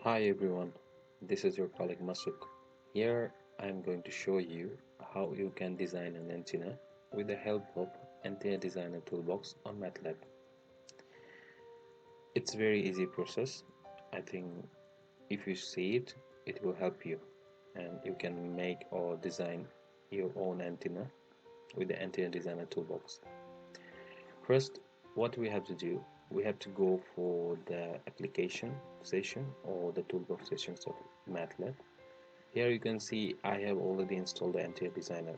Hi everyone, this is your colleague Masuk. Here I am going to show you how you can design an antenna with the help of Antenna Designer Toolbox on MATLAB. It's a very easy process. I think if you see it, it will help you and you can make or design your own antenna with the Antenna Designer Toolbox. First, what we have to do, we have to go for the application session or the toolbox sessions of MATLAB. Here you can see I have already installed the Antenna Designer,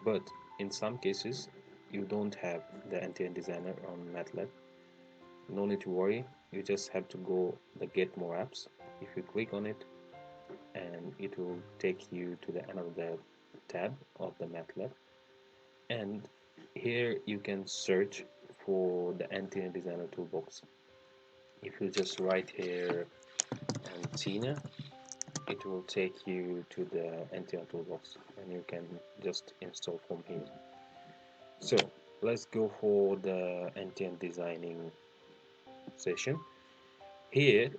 but in some cases you don't have the Antenna Designer on MATLAB. No need to worry, you just have to go the Get More Apps. If you click on it, and it will take you to the another tab of the MATLAB, and here you can search for the Antenna Designer Toolbox. If you just write here Antenna, it will take you to the Antenna Toolbox and you can just install from here. So let's go for the antenna designing session. Here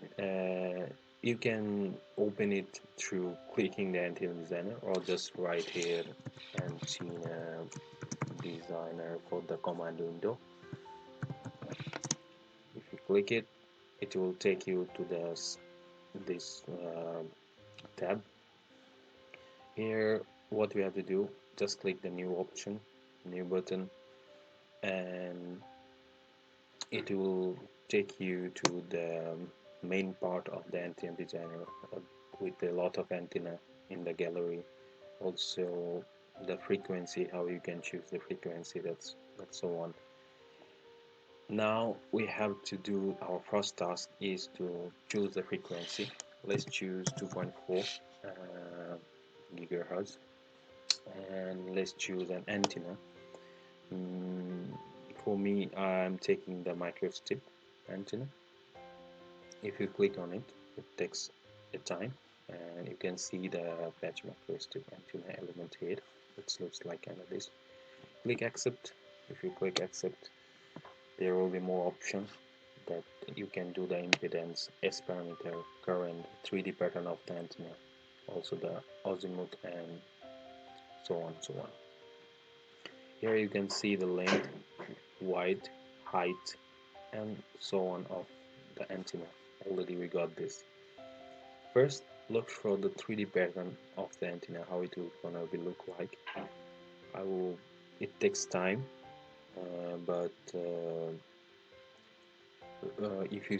you can open it through clicking the Antenna Designer or just write here Antenna Designer for the command window. If you click it, it will take you to this tab. Here what we have to do, just click the new option, new button, and it will take you to the main part of the antenna designer with a lot of antenna in the gallery. Also the frequency, how you can choose the frequency, that's so on. Now we have to do our first task is to choose the frequency. Let's choose 2.4 gigahertz, and let's choose an antenna. For me, I'm taking the microstrip antenna. If you click on it, it takes a time, and you can see the patch microstrip antenna element here. It looks like this. Click accept. If you click accept, there will be more options that you can do the impedance, S parameter, current, 3D pattern of the antenna, also the azimuth, and so on, so on. Here you can see the length, width, height, and so on of the antenna. Already we got this. First, look for the 3D pattern of the antenna, how it will gonna be look like. It takes time, but if you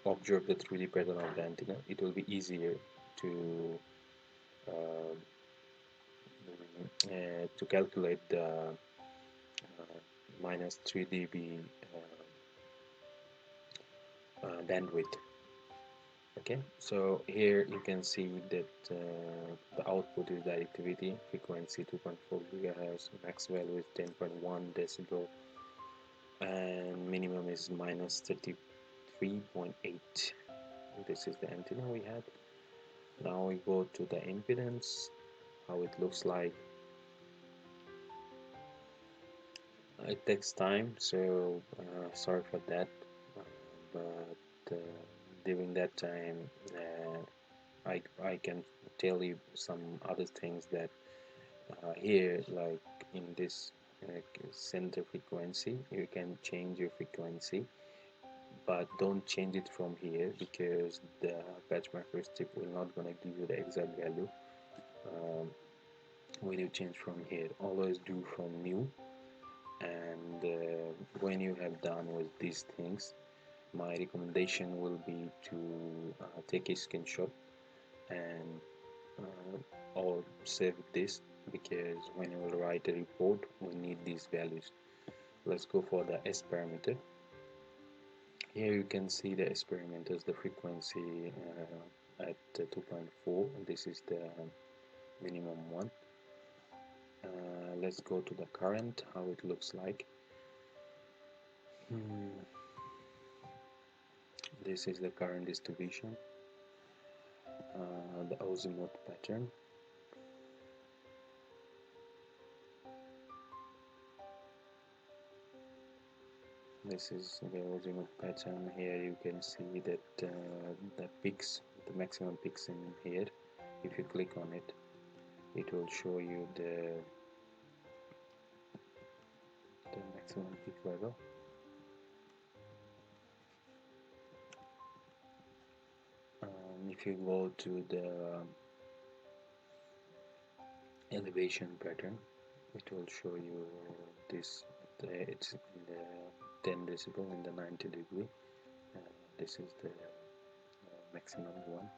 observe the 3D pattern of the antenna, it will be easier to calculate the minus 3 dB bandwidth. Okay, so here you can see that the output is directivity, frequency 2.4 gigahertz, max value is 10.1 decibel, and minimum is minus 33.8. This is the antenna we had. Now we go to the impedance, how it looks like. It takes time, so sorry for that, but during that time I can tell you some other things that here, like in this center frequency, you can change your frequency, but don't change it from here because the patch microstrip will not gonna give you the exact value when you change from here. Always do from new, and when you have done with these things, my recommendation will be to take a screenshot and or save this, because when you will write a report we need these values. Let's go for the S parameter. Here you can see the S parameters, the frequency at 2.4. This is the minimum one. Let's go to the current, how it looks like. This is the current distribution, the azimuth pattern. This is the azimuth pattern. Here you can see that the peaks the maximum peaks in here. If you click on it, it will show you the maximum peak level. If you go to the elevation pattern, it will show you this. It's in the 10 decibel in the 90 degree. This is the maximum one.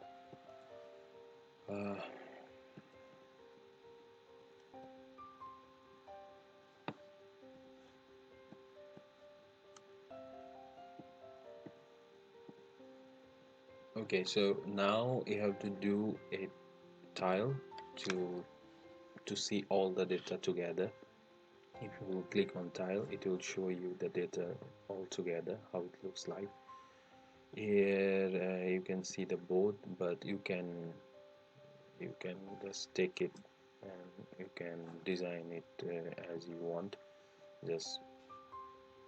Okay, so now you have to do a tile to see all the data together. If you click on tile, it will show you the data all together, how it looks like. Here you can see the board, but you can just take it and you can design it as you want, just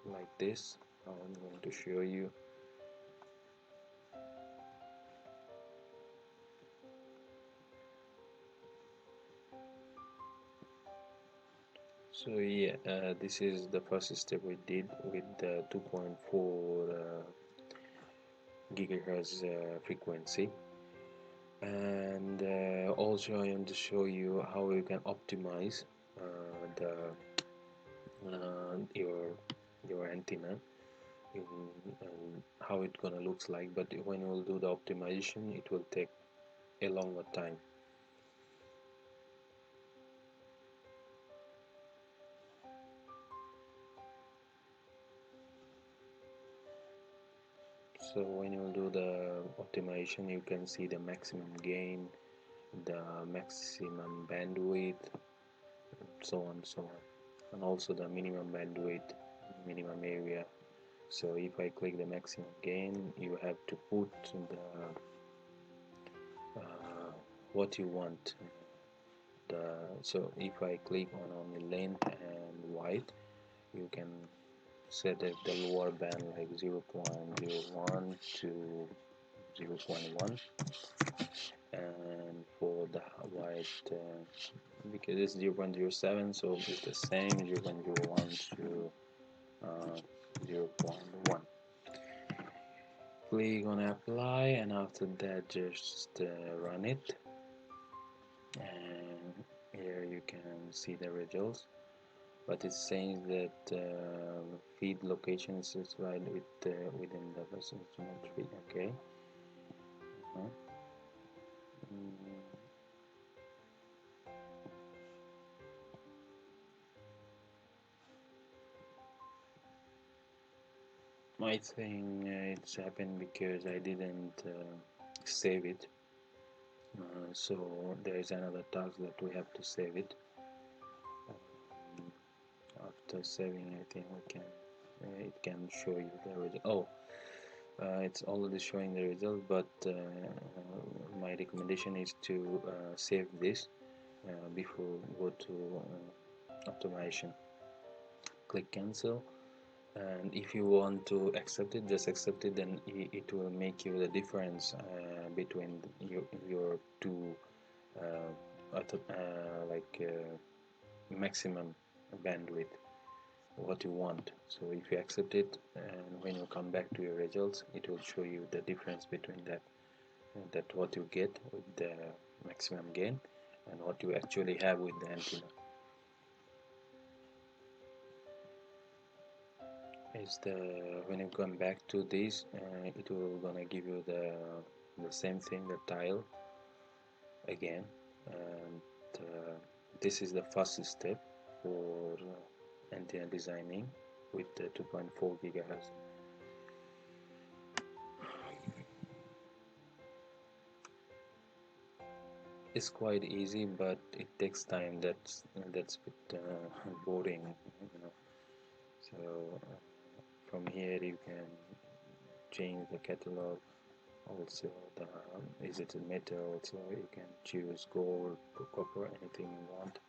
like this. I'm going to show you. So yeah, this is the first step we did with the 2.4 gigahertz frequency, and also I want to show you how you can optimize the your antenna in, how it gonna looks like. But when you will do the optimization, it will take a longer time. So when you do the optimization, you can see the maximum gain, the maximum bandwidth, so on, so on, and also the minimum bandwidth, minimum area. So if I click the maximum gain, you have to put the what you want. So if I click on only length and width, you can set the lower band like 0.01 to 0.1, and for the width because it's 0.07, so it's the same 0.01 to 0.1. Click on apply, and after that just run it, and here you can see the results, but it's saying that feed location is right within the version feed. Okay. I think it's happened because I didn't save it. So there is another task that we have to save it. After saving, I think we can it can show you the result. Oh, it's already showing the result, but my recommendation is to save this before go to optimization. Click cancel, and if you want to accept it, just accept it, then it will make you the difference between your two maximum bandwidth, what you want. So if you accept it, and when you come back to your results, it will show you the difference between that what you get with the maximum gain and what you actually have with the antenna. Is the when you come back to this, it will gonna give you the same thing, the tile again, and this is the first step for antenna designing with the 2.4 gigahertz. It's quite easy, but it takes time. That's a bit boring, you know. So from here you can change the catalog. Also, is it a metal? So you can choose gold, copper, anything you want.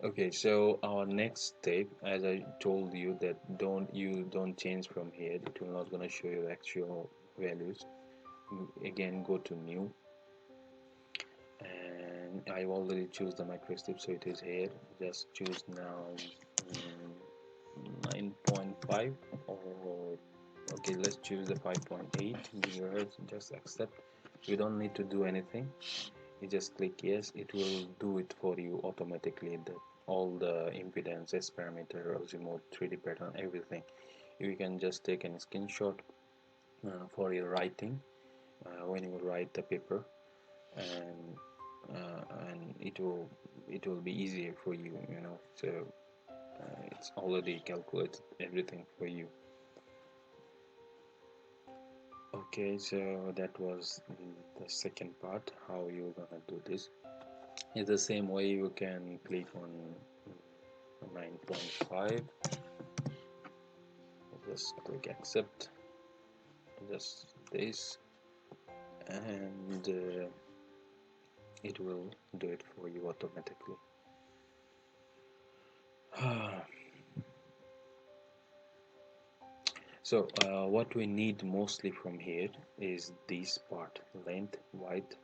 Okay, so our next step, as I told you, that don't change from here. It will not gonna show you the actual values. again go to new, and I already choose the microstrip, so it is here. Just choose now 9.5, or okay, let's choose the 5.8 gigahertz. Just accept. You don't need to do anything. You just click yes. It will do it for you automatically, that all the impedance, S parameter, azimuth, 3D pattern, everything. You can just take a screenshot for your writing when you write the paper, and it will be easier for you, so it's already calculated everything for you. Okay, so that was the second part, how you're gonna do this. It's the same way. You can click on 9.5, just click accept, just this, and it will do it for you automatically. So what we need mostly from here is this part, length, width,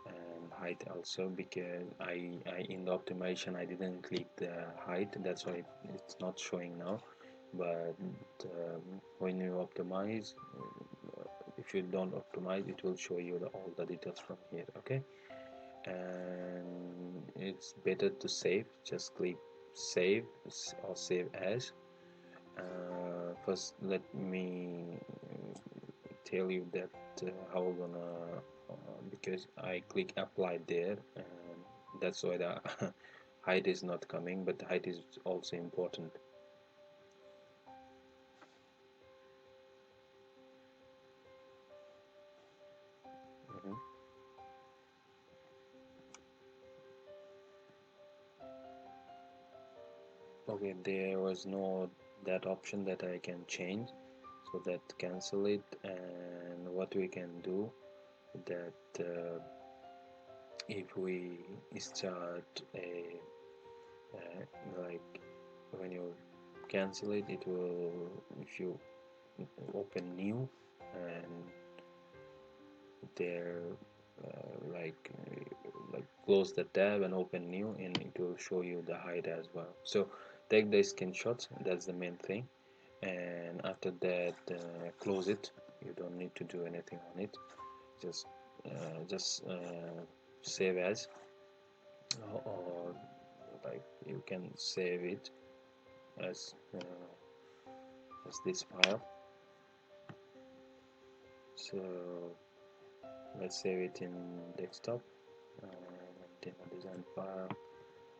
and height also, because I in the optimization I didn't click the height, that's why it's not showing now. But when you optimize, if you don't optimize, it will show you all the details from here. Okay, and it's better to save. Just click save or save as. First let me tell you that how we're gonna because I click apply there, and that's why the height is not coming, but the height is also important. Mhm. Okay, there was no that option that I can change, so that cancel it. And what we can do, that if we start a like when you cancel it, it will, if you open new and there like close the tab and open new, and it will show you the height as well. So take the screenshots, that's the main thing, and after that close it. You don't need to do anything on it. Just save as, or like you can save it as this file. So let's save it in desktop, antenna design file,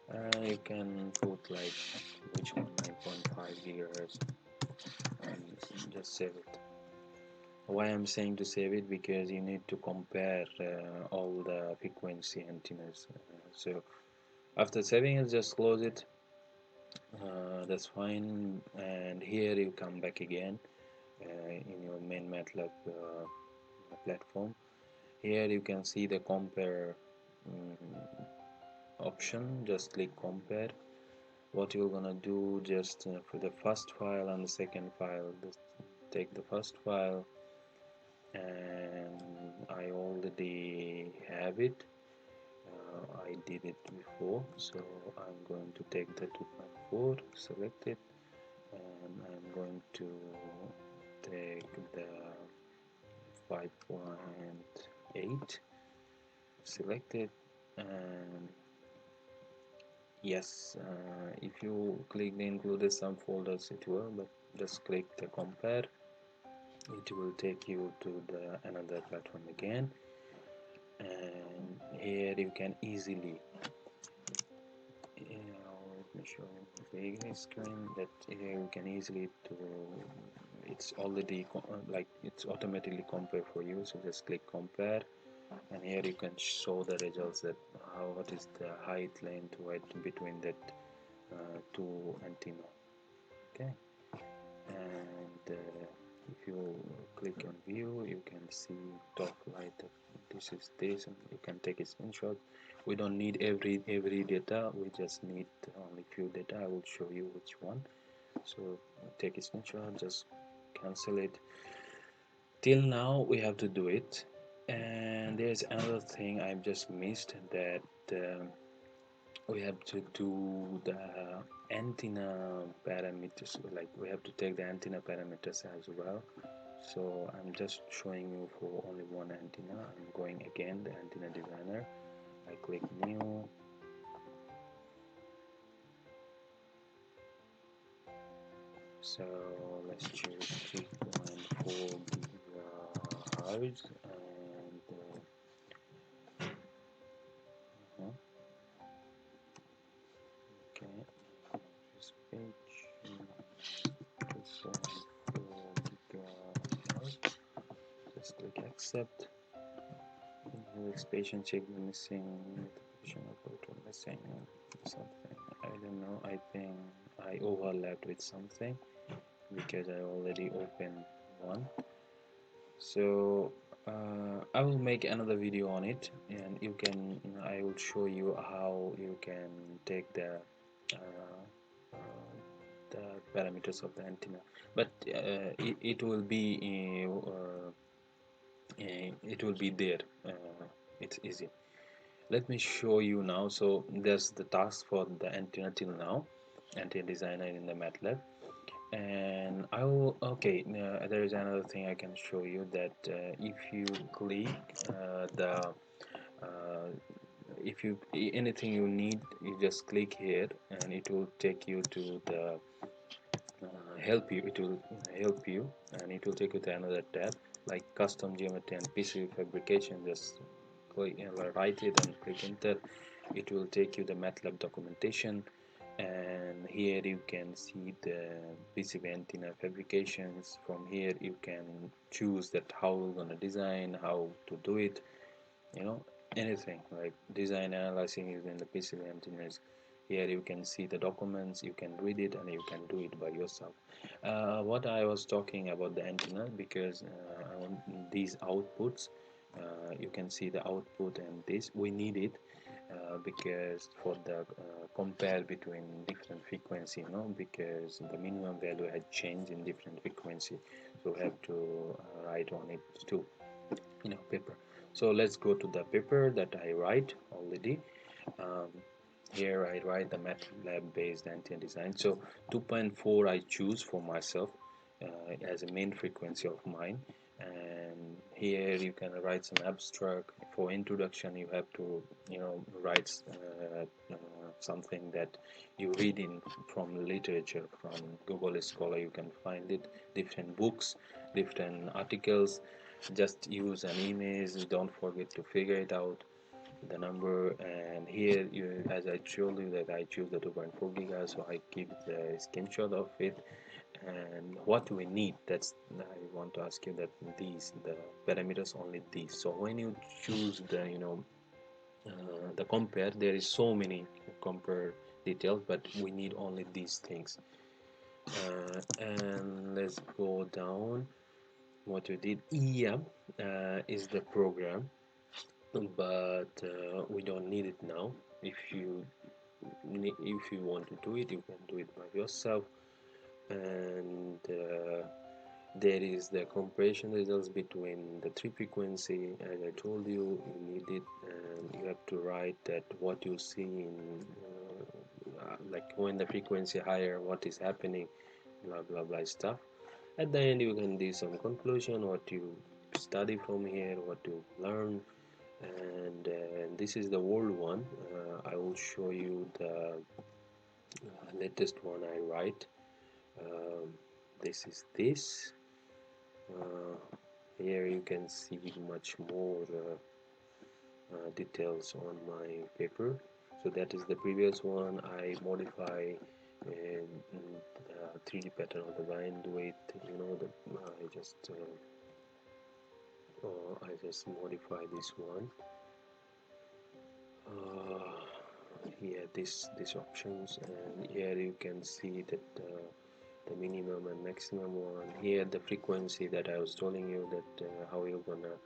and you can put like which one, 9.5 gigahertz, and just save it. Why I'm saying to save it, because you need to compare all the frequency antennas. So after saving it, just close it. That's fine, and here you come back again in your main MATLAB platform. Here you can see the compare option. Just click compare. What you're gonna do, just for the first file and the second file, just take the first file, and I already have it. I did it before, so I'm going to take the 2.4, select it, and I'm going to take the 5.8, select it, and yes, if you click the included some folders, it will, but just click the compare. It will take you to the another platform again, and here you can easily, let me show you the screen, that here you can easily to, it's already like it's automatically compare for you. So just click compare, and here you can show the results, that what is the height, length, width between that two antenna. Okay, and if you click on view, you can see top right that this is this, and you can take a screenshot. We don't need every data, we just need only few data. I will show you which one. So take a screenshot, just cancel it. Till now we have to do it. And there's another thing I've just missed, that we have to do the antenna parameters, like we have to take the antenna parameters as well. So I'm just showing you for only one antenna. I'm going again the antenna designer. I click new. So let's choose 3.4 gigahertz and okay, this page 2.4 gigahertz. Just click accept. New expression check the missing multiplication operator missing something. I don't know. I think I overlapped with something because I already opened one. So I will make another video on it, and I will show you how you can take uh, uh, the parameters of the antenna, but it will be there. It's easy. Let me show you now. So there's the task for the antenna till now, antenna designer in the MATLAB. And I will, okay, there is another thing I can show you, that if you click the if you anything you need, you just click here and it will take you to the it will help you, and it will take you to another tab like custom geometry and PCB fabrication. Just click write it and click enter. It will take you the MATLAB documentation, and here you can see the PCB antenna fabrications. From here you can choose that how you're gonna design, how to do it, you know, anything like design analyzing using the PCB antennas. Here you can see the documents, you can read it, and you can do it by yourself. What I was talking about the antenna, because I want these outputs, you can see the output, and this we need it because for the compare between different frequency, because the minimum value had changed in different frequency, so we have to write on it too, paper. So let's go to the paper that I write already. um, Here I write the MATLAB based antenna design. So 2.4 I choose for myself as a main frequency of mine, and here you can write some abstract. For introduction you have to write something that you read in from literature, from Google Scholar you can find it, different books, different articles. Just use an image, don't forget to figure it out, the number. And here you, as I told you, that I choose the 2.4 gigahertz, so I keep the screenshot of it. And what we need, that's I want to ask you, that the parameters only these. So when you choose the compare, there is so many compare details, but we need only these things. And let's go down. What you did, yeah, is the program, but we don't need it now. If you want to do it, you can do it by yourself. And there is the comparison results between the three frequency. As I told you, you need it, and you have to write that what you see in like when the frequency higher, what is happening, blah blah blah stuff. At the end you can do some conclusion, what you study from here, what you learn. And this is the old one. I will show you the latest one I write. um, this is this. uh, Here you can see much more details on my paper. So that is the previous one. I modify the 3D pattern of the line, do it, I just modify this one. Here these options, and here you can see that the minimum and maximum one. Here the frequency that I was telling you, that how you're gonna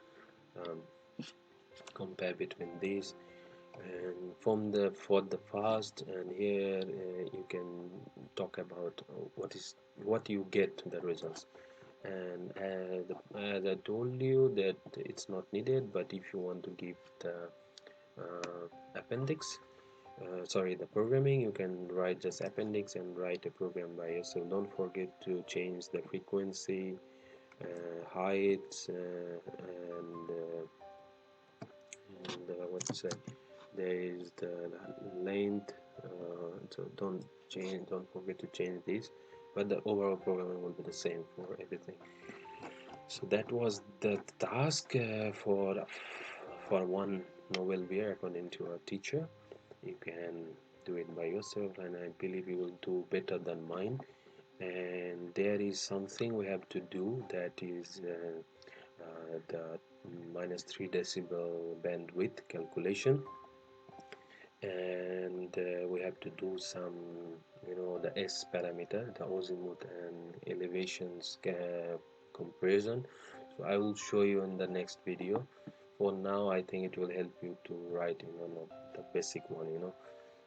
um, compare between these. And from the for the fast, and here you can talk about what you get the results. And as I told you that it's not needed, but if you want to give the appendix, sorry, the programming, you can write just appendix and write a program by yourself. Don't forget to change the frequency, height, and what to say, there is the length, so don't forget to change this, but the overall programming will be the same for everything. So that was the task for one novel beer according to our teacher. You can do it by yourself, and I believe you will do better than mine. And there is something we have to do, that is the -3 decibel bandwidth calculation, and we have to do some, the S parameter, the azimuth and elevations comparison. So I will show you in the next video. For now, I think it will help you to write the basic one.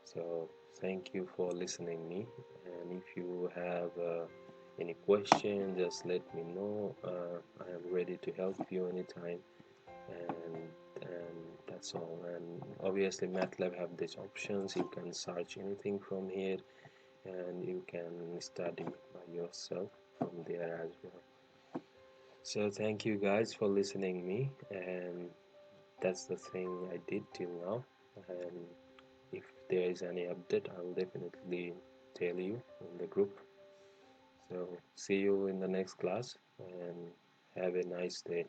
So thank you for listening me, and if you have any question, just let me know. I am ready to help you anytime, and that's all. And obviously MATLAB have these options. You can search anything from here, and you can study by yourself from there as well. So thank you guys for listening me, and that's the thing I did till now. And if there is any update, I will definitely tell you in the group. So see you in the next class, and have a nice day.